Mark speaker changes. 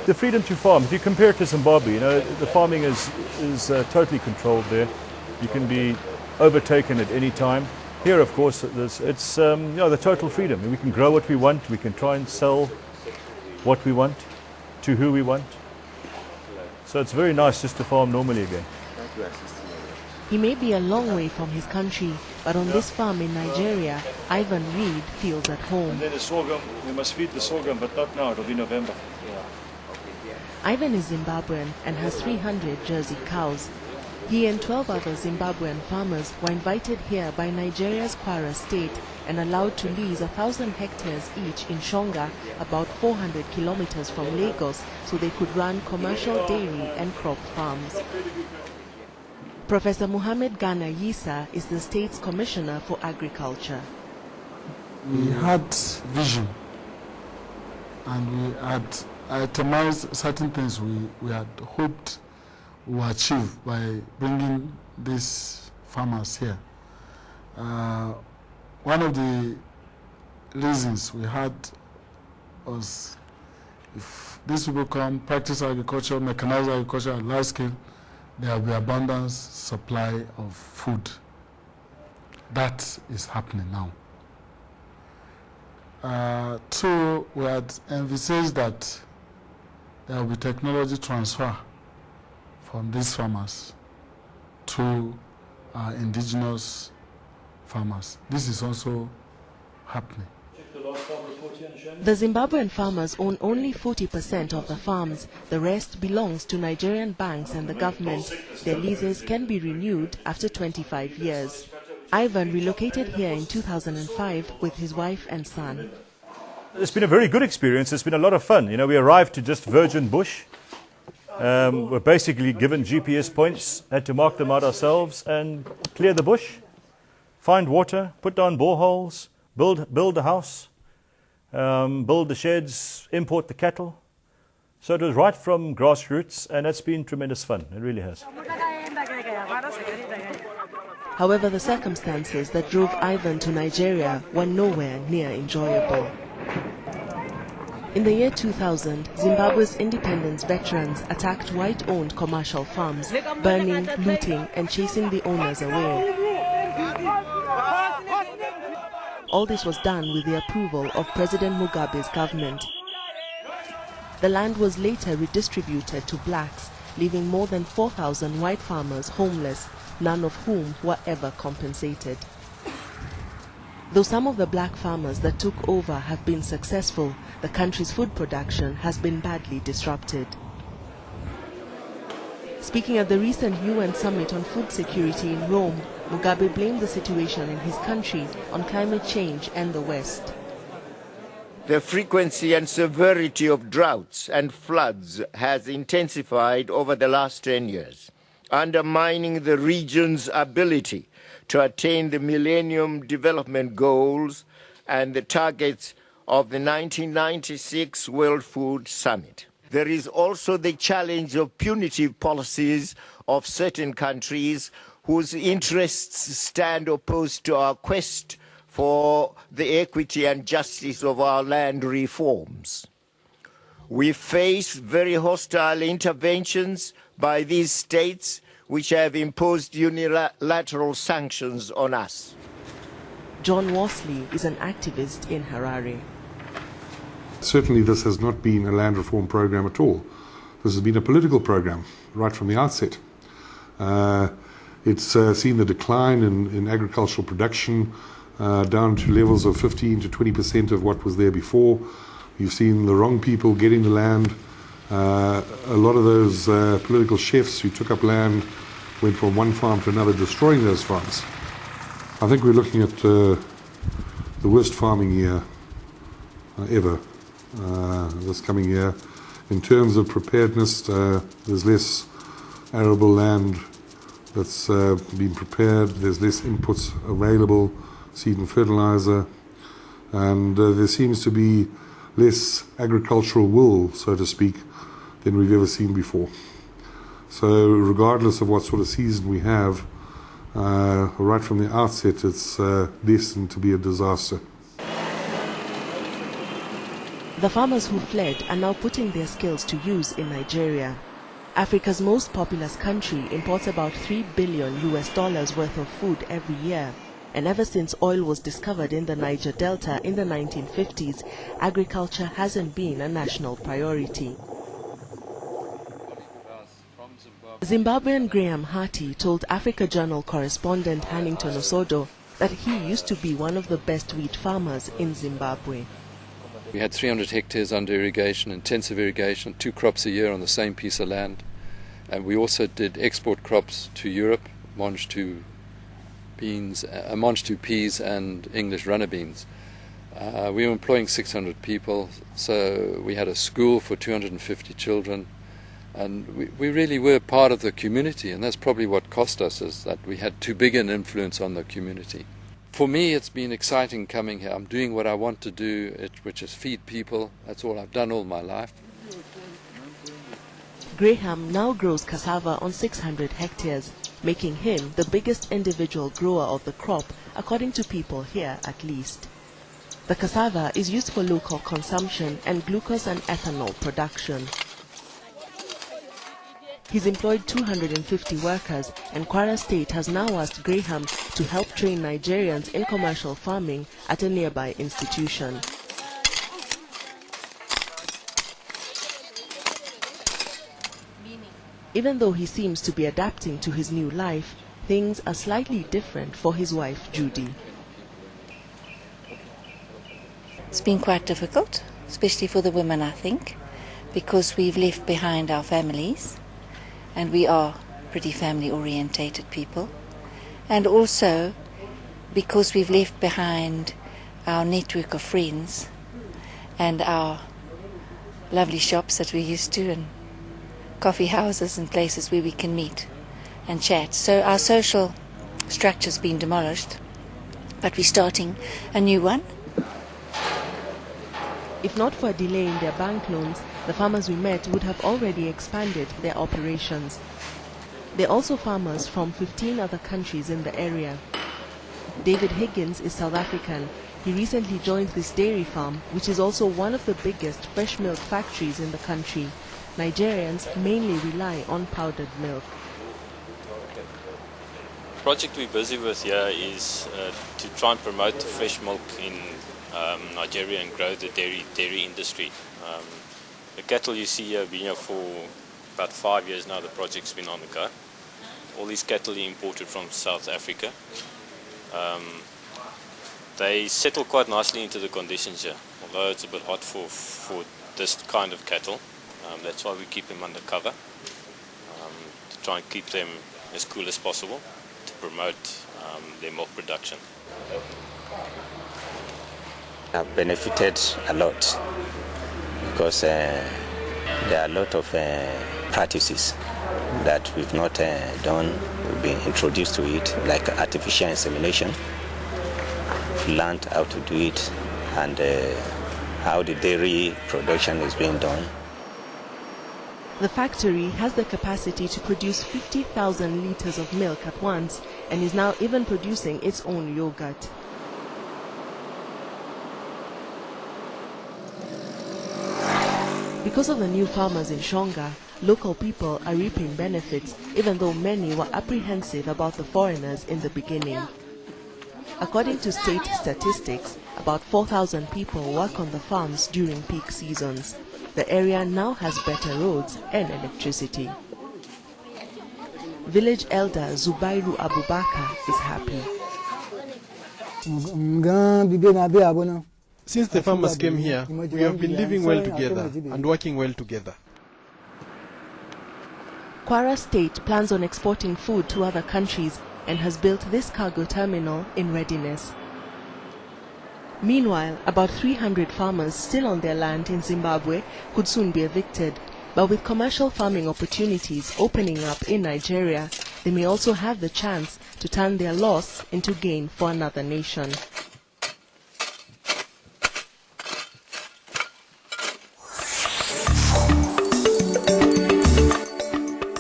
Speaker 1: The freedom to farm, if you compare it to Zimbabwe, the farming is totally controlled there. You can be overtaken at any time. Here, of course, it's the total freedom. We can grow what we want. We can try and sell what we want to who we want. So it's very nice just to farm normally again.
Speaker 2: He may be a long way from his country, but on this farm in Nigeria, Ivan Reed feels at home.
Speaker 1: And then the sorghum, we must feed the sorghum, but not now, it'll be November.
Speaker 2: Ivan is Zimbabwean and has 300 Jersey cows. He and 12 other Zimbabwean farmers were invited here by Nigeria's Kwara state and allowed to lease 1,000 hectares each in Shonga, about 400 kilometers from Lagos, so they could run commercial dairy and crop farms. Professor Muhammad Ghana Yisa is the state's Commissioner for Agriculture.
Speaker 3: We had vision and we had itemized certain things we had hoped we would achieve by bringing these farmers here. One of the reasons we had was if these people come practice agriculture, mechanized agriculture at large scale, there will be abundance supply of food. That is happening now. Two, we had envisaged that there will be technology transfer from these farmers to indigenous farmers. This is also happening.
Speaker 2: The Zimbabwean farmers own only 40% of the farms. The rest belongs to Nigerian banks and the government. Their leases can be renewed after 25 years. Ivan relocated here in 2005 with his wife and son.
Speaker 1: It's been a very good experience. It's been a lot of fun. We arrived to just virgin bush. We're basically given GPS points, had to mark them out ourselves and clear the bush, find water, put down boreholes, build a house, build the sheds, import the cattle. So it was right from grassroots, and it's been tremendous fun. It really has.
Speaker 2: However, the circumstances that drove Ivan to Nigeria were nowhere near enjoyable. In the year 2000, Zimbabwe's independence veterans attacked white-owned commercial farms, burning, looting, and chasing the owners away. All this was done with the approval of President Mugabe's government. The land was later redistributed to blacks, leaving more than 4,000 white farmers homeless, none of whom were ever compensated. Though some of the black farmers that took over have been successful, the country's food production has been badly disrupted. Speaking at the recent UN Summit on Food Security in Rome, Mugabe blamed the situation in his country on climate change and the West.
Speaker 4: The frequency and severity of droughts and floods has intensified over the last 10 years, undermining the region's ability to attain the Millennium Development Goals and the targets of the 1996 World Food Summit. There is also the challenge of punitive policies of certain countries whose interests stand opposed to our quest for the equity and justice of our land reforms. We face very hostile interventions by these states which have imposed unilateral sanctions on us.
Speaker 2: John Worsley is an activist in Harare.
Speaker 5: Certainly this has not been a land reform program at all. This has been a political program right from the outset. It's seen the decline in agricultural production down to levels of 15 to 20% of what was there before. You've seen the wrong people getting the land. A lot of those political chefs who took up land went from one farm to another, destroying those farms. I think we're looking at the worst farming year ever this coming year. In terms of preparedness, there's less arable land that's been prepared, there's less inputs available, seed and fertilizer, and there seems to be less agricultural wool, so to speak, than we've ever seen before. So regardless of what sort of season we have, right from the outset, it's destined to be a disaster.
Speaker 2: The farmers who fled are now putting their skills to use in Nigeria. Africa's most populous country imports about $3 billion worth of food every year. And ever since oil was discovered in the Niger Delta in the 1950s, agriculture hasn't been a national priority. Zimbabwean Graham Harty told Africa Journal correspondent Hannington Osodo that he used to be one of the best wheat farmers in Zimbabwe.
Speaker 6: We had 300 hectares under irrigation, intensive irrigation, 2 crops a year on the same piece of land. And we also did export crops to Europe, mange to peas and English runner beans. We were employing 600 people, so we had a school for 250 children. And we really were part of the community, and that's probably what cost us, is that we had too big an influence on the community. For me, it's been exciting coming here. I'm doing what I want to do, which is feed people. That's all I've done all my life.
Speaker 2: Graham now grows cassava on 600 hectares, making him the biggest individual grower of the crop, according to people here at least. The cassava is used for local consumption and glucose and ethanol production. He's employed 250 workers, and Kwara State has now asked Graham to help train Nigerians in commercial farming at a nearby institution. Even though he seems to be adapting to his new life, things are slightly different for his wife, Judy.
Speaker 7: It's been quite difficult, especially for the women, I think, because we've left behind our families. And we are pretty family-orientated people. And also because we've left behind our network of friends and our lovely shops that we used to, and coffee houses and places where we can meet and chat. So our social structure's been demolished, but we're starting a new one.
Speaker 2: If not for a delay in their bank loans, the farmers we met would have already expanded their operations. They're also farmers from 15 other countries in the area. David Higgins is South African. He recently joined this dairy farm, which is also one of the biggest fresh milk factories in the country. Nigerians mainly rely on powdered milk.
Speaker 8: The project we're busy with here is to try and promote the fresh milk in Nigeria and grow the dairy industry. The cattle you see here have been here for about 5 years now. The project's been on the go. All these cattle are imported from South Africa. They settle quite nicely into the conditions here, although it's a bit hot for this kind of cattle. That's why we keep them under cover, to try and keep them as cool as possible, to promote their milk production.
Speaker 9: I've benefited a lot because there are a lot of practices that we've not done. We've been introduced to it, like artificial insemination. We've learned how to do it and how the dairy production is being done.
Speaker 2: The factory has the capacity to produce 50,000 liters of milk at once and is now even producing its own yogurt. Because of the new farmers in Shonga, local people are reaping benefits, even though many were apprehensive about the foreigners in the beginning. According to state statistics, about 4,000 people work on the farms during peak seasons. The area now has better roads and electricity. Village elder Zubairu Abubakar is happy.
Speaker 10: Since the farmers came here, we have been living well together and working well together.
Speaker 2: Kwara State plans on exporting food to other countries and has built this cargo terminal in readiness. Meanwhile, about 300 farmers still on their land in Zimbabwe could soon be evicted. But with commercial farming opportunities opening up in Nigeria, they may also have the chance to turn their loss into gain for another nation.